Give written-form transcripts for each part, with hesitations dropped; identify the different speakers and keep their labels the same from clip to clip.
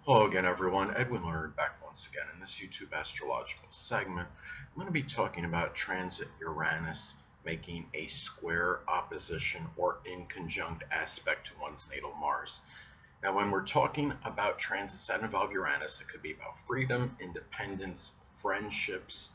Speaker 1: Hello again, everyone. Edwin Learnard back once again in this YouTube astrological segment. I'm going to be talking about transit Uranus making a square opposition or inconjunct aspect to one's natal Mars. Now, when we're talking about transits that involve Uranus, it could be about freedom, independence, friendships,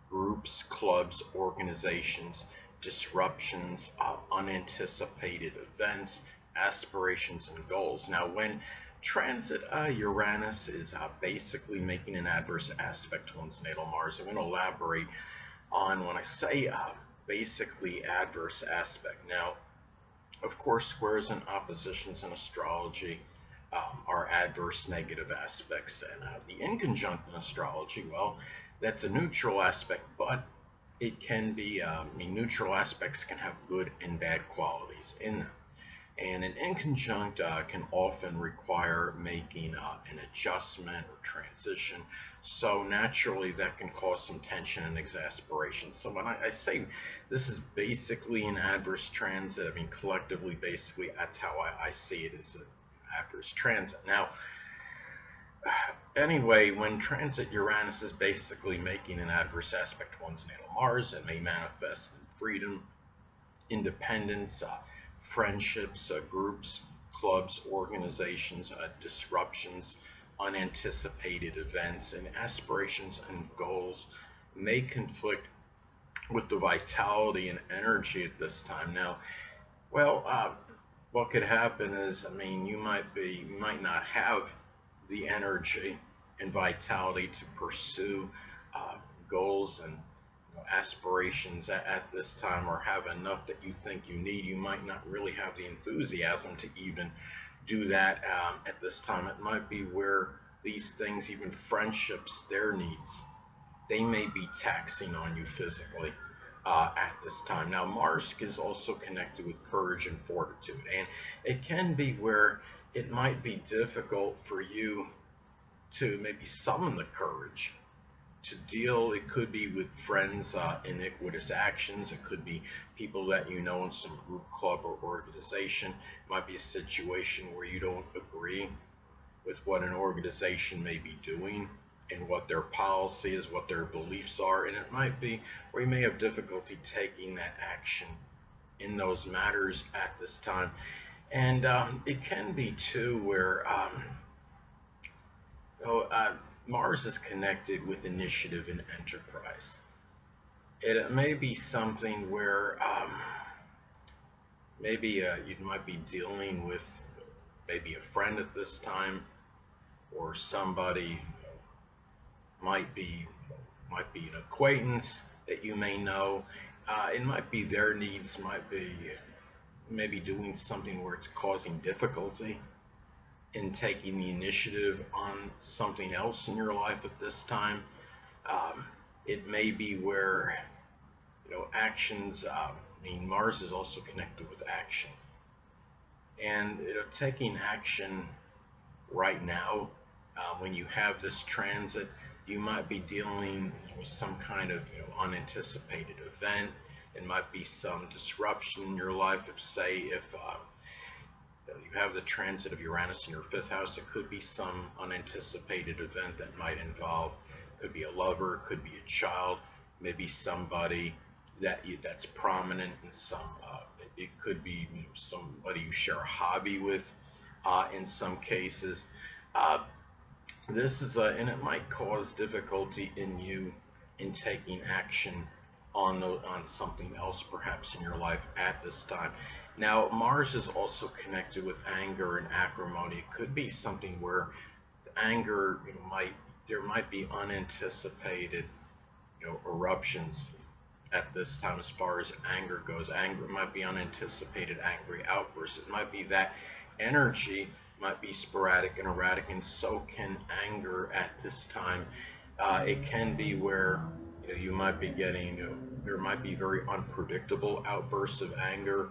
Speaker 1: groups, clubs, organizations, disruptions, unanticipated events, aspirations, and goals. Now, when transit Uranus is basically making an adverse aspect to one's natal Mars, I'm going to elaborate on when I say basically adverse aspect. Now, of course, squares and oppositions in astrology are adverse negative aspects, and the inconjunct in astrology, well, that's a neutral aspect, but it can be, neutral aspects can have good and bad qualities in them. And an inconjunct can often require making an adjustment or transition. So naturally that can cause some tension and exasperation. So when I say this is basically an adverse transit, I mean collectively, basically, that's how I see it as an adverse transit. Now, anyway, when transit Uranus is basically making an adverse aspect to one's natal Mars, it may manifest in freedom, independence, friendships, groups, clubs, organizations, disruptions, unanticipated events, and aspirations and goals may conflict with the vitality and energy at this time. Now, well, what could happen is, you might not have the energy and vitality to pursue goals and aspirations at this time, or have enough that you think you need. You might not really have the enthusiasm to even do that at this time. It might be where these things, even friendships, their needs, they may be taxing on you physically at this time. Now, Mars is also connected with courage and fortitude, and it can be where it might be difficult for you to maybe summon the courage to deal. It could be with friends, iniquitous actions. It could be people that you know in some group, club, or organization. It might be a situation where you don't agree with what an organization may be doing and what their policy is, what their beliefs are, and it might be where you may have difficulty taking that action in those matters at this time. And it can be too where Mars is connected with initiative and enterprise. It may be something where maybe you might be dealing with maybe a friend at this time, or somebody might be an acquaintance that you may know. It might be their needs, might be maybe doing something where it's causing difficulty in taking the initiative on something else in your life at this time. It may be where, actions, Mars is also connected with action. And taking action right now, when you have this transit, you might be dealing with some kind of unanticipated event. It might be some disruption in your life. If you have the transit of Uranus in your 5th house, it could be some unanticipated event that might involve, could be a lover, it could be a child, maybe somebody that's prominent in some, it could be somebody you share a hobby with in some cases. This is and it might cause difficulty in you in taking action on something else perhaps in your life at this time. Now, Mars is also connected with anger and acrimony. It could be something where anger there might be unanticipated eruptions at this time as far as anger goes. Anger might be unanticipated angry outbursts. It might be that energy might be sporadic and erratic, and so can anger at this time. It can be where you might be getting, there might be very unpredictable outbursts of anger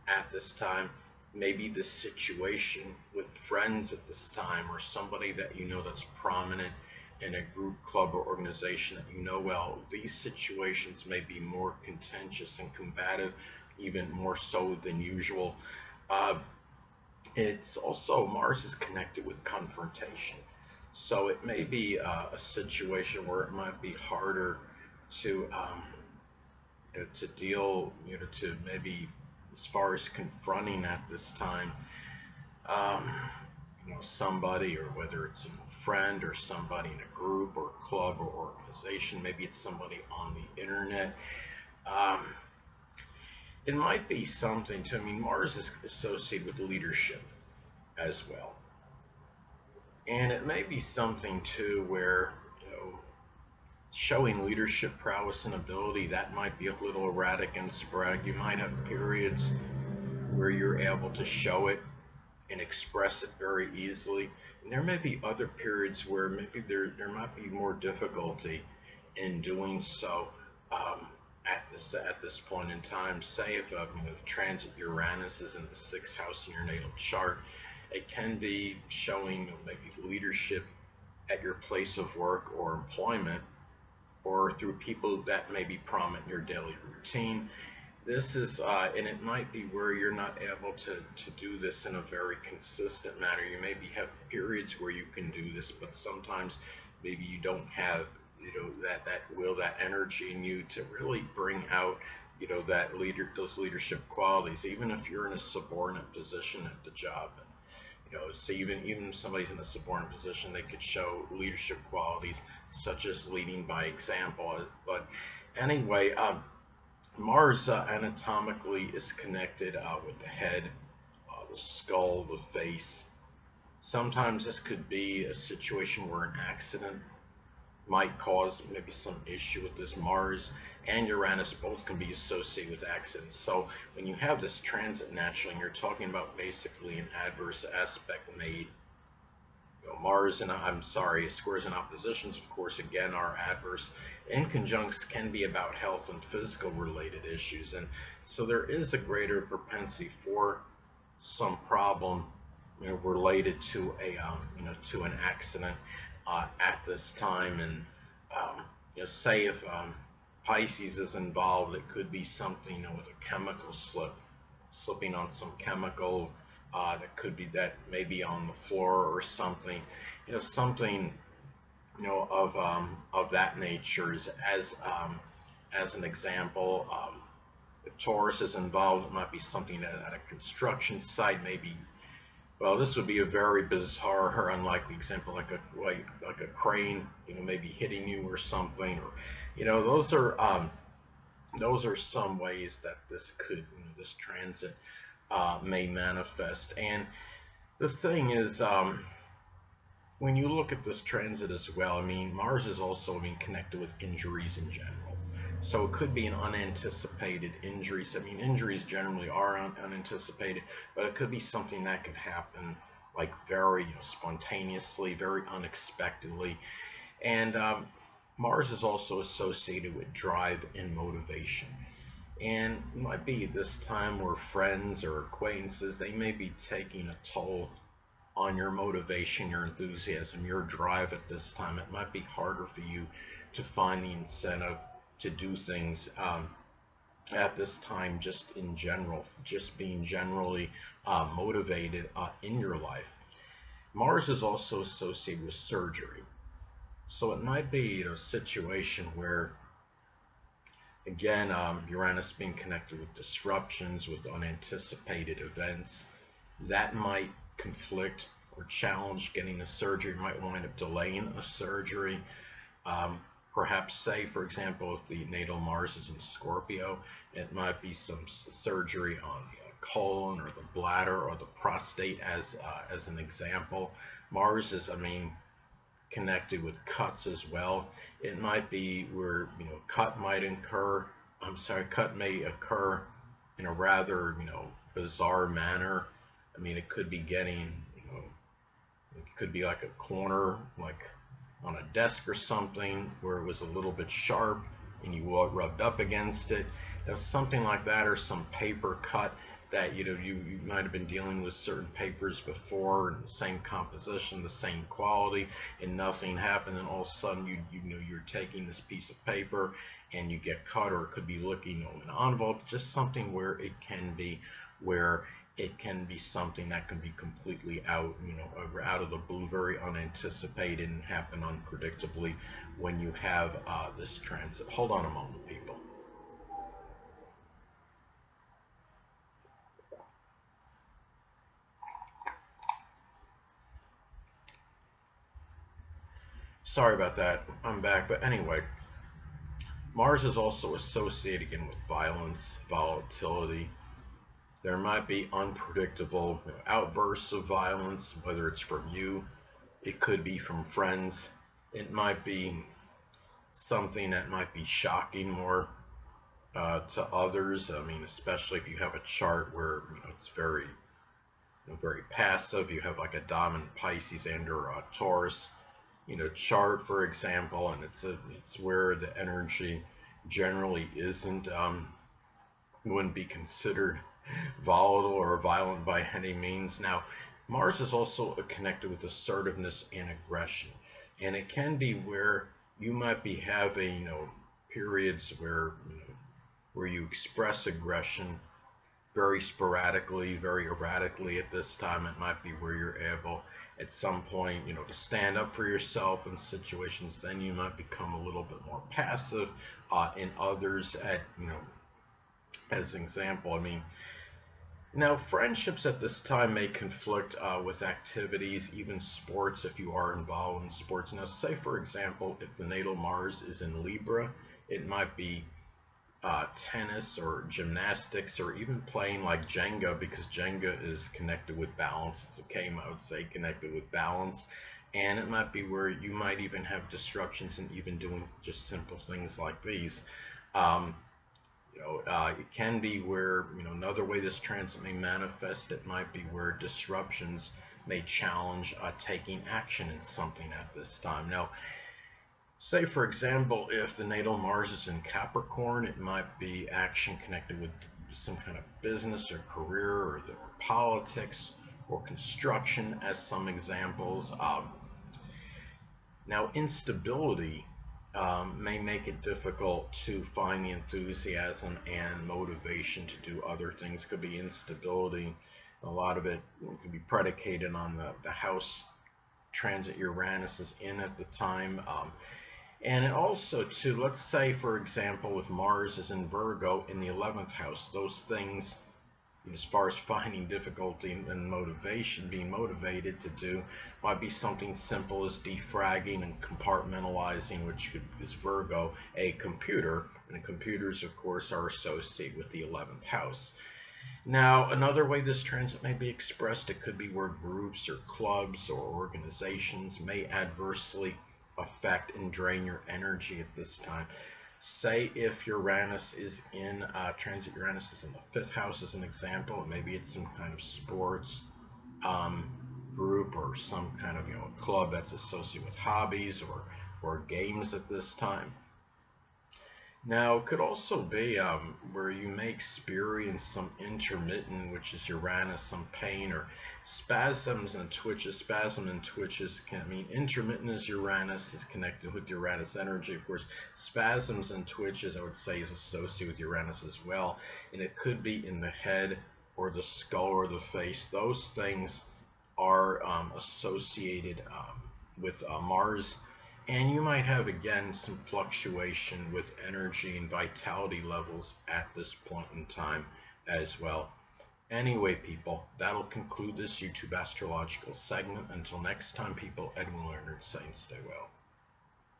Speaker 1: at this time. Maybe the situation with friends at this time, or somebody that that's prominent in a group, club, or organization that well. These situations may be more contentious and combative, even more so than usual. It's also, Mars is connected with confrontation. So it may be a situation where it might be harder to to deal, to maybe as far as confronting at this time, um, somebody, or whether it's a friend or somebody in a group or club or organization, maybe it's somebody on the internet. Um, it might be something to, I mean, Mars is associated with leadership as well. And it may be something too where, showing leadership prowess and ability, that might be a little erratic and sporadic. You might have periods where you're able to show it and express it very easily. And there may be other periods where maybe there might be more difficulty in doing so. At this point in time, say if transit Uranus is in the sixth house in your natal chart, it can be showing maybe leadership at your place of work or employment, or through people that may be prominent in your daily routine. This is, and it might be where you're not able to do this in a very consistent manner. You maybe have periods where you can do this, but sometimes maybe you don't have, that will, that energy in you to really bring out, those leadership qualities, even if you're in a subordinate position at the job. So even if somebody's in a subordinate position, they could show leadership qualities such as leading by example. But anyway, Mars anatomically is connected with the head, the skull, the face. Sometimes this could be a situation where an accident might cause maybe some issue with this. Mars and Uranus both can be associated with accidents. So when you have this transit naturally, and you're talking about basically an adverse aspect made, Mars and squares and oppositions, of course, again, are adverse. Inconjuncts can be about health and physical related issues, and so there is a greater propensity for some problem, related to to an accident at this time. And say if Pisces is involved, it could be something, with a chemical slipping on some chemical, that could be that maybe on the floor or something, something, of that nature. As an example, if Taurus is involved, it might be something at a construction site, maybe. Well, this would be a very bizarre or unlikely example, like a crane, maybe hitting you or something, or those are some ways that this transit may manifest. And the thing is, when you look at this transit as well, I mean, Mars is also, connected with injuries in general. So it could be an unanticipated injury. So, I mean, injuries generally are unanticipated, but it could be something that could happen like very spontaneously, very unexpectedly. And Mars is also associated with drive and motivation. And it might be this time where friends or acquaintances, they may be taking a toll on your motivation, your enthusiasm, your drive at this time. It might be harder for you to find the incentive to do things at this time, just in general, just being generally motivated in your life. Mars is also associated with surgery. So it might be a situation where, again, Uranus being connected with disruptions, with unanticipated events, that might conflict or challenge getting a surgery, might wind up delaying a surgery. Perhaps, say, for example, if the natal Mars is in Scorpio, it might be some surgery on the colon or the bladder or the prostate, as an example. Mars is, connected with cuts as well. It might be where cut may occur in a rather bizarre manner. It could be getting it could be like a corner, like on a desk or something, where it was a little bit sharp and you rubbed up against it, something like that, or some paper cut that you might have been dealing with certain papers before, and the same composition, the same quality, and nothing happened, and all of a sudden you're taking this piece of paper and you get cut. Or it could be looking at an envelope, just something where it can be where it can be something that can be completely out, out of the blue, very unanticipated, and happen unpredictably when you have this transit. Hold on a moment, people. Sorry about that. I'm back. But anyway, Mars is also associated again with violence, volatility. There might be unpredictable outbursts of violence, whether it's from you, it could be from friends, it might be something that might be shocking more to others. I mean, especially if you have a chart where it's very very passive. You have like a dominant Pisces and or a Taurus chart, for example, and it's where the energy generally isn't wouldn't be considered volatile or violent by any means. Now, Mars is also connected with assertiveness and aggression, and it can be where you might be having periods where you express aggression very sporadically, very erratically. At this time, it might be where you're able at some point to stand up for yourself in situations. Then you might become a little bit more passive in others. At as an example, I mean, now friendships at this time may conflict with activities, even sports, if you are involved in sports. Now, say for example, if the natal Mars is in Libra, it might be tennis or gymnastics, or even playing like Jenga, because Jenga is connected with balance. It's a game, I would say, connected with balance. And it might be where you might even have disruptions in even doing just simple things like these. It can be where, another way this transit may manifest, it might be where disruptions may challenge taking action in something at this time. Now, say, for example, if the natal Mars is in Capricorn, it might be action connected with some kind of business or career or politics or construction as some examples. Now, instability may make it difficult to find the enthusiasm and motivation to do other things. Could be instability. A lot of it could be predicated on the house transit Uranus is in at the time. And it also, too, let's say, for example, if Mars is in Virgo in the 11th house, those things, as far as finding difficulty and motivation, being motivated to do, might be something simple as defragging and compartmentalizing, which is Virgo, a computer. And computers, of course, are associated with the 11th house. Now, another way this transit may be expressed, it could be where groups or clubs or organizations may adversely affect and drain your energy at this time. Say if Uranus is in transit, Uranus is in the 5th house as an example. Maybe it's some kind of sports group or some kind of club that's associated with hobbies or games at this time. Now, it could also be where you may experience some intermittent, which is Uranus, some pain or spasms and twitches. Spasm and twitches can mean intermittent as Uranus is connected with Uranus energy. Of course, spasms and twitches, I would say, is associated with Uranus as well. And it could be in the head or the skull or the face. Those things are associated with Mars. And you might have, again, some fluctuation with energy and vitality levels at this point in time as well. Anyway, people, that'll conclude this YouTube astrological segment. Until next time, people, Edwin Learnard saying stay well.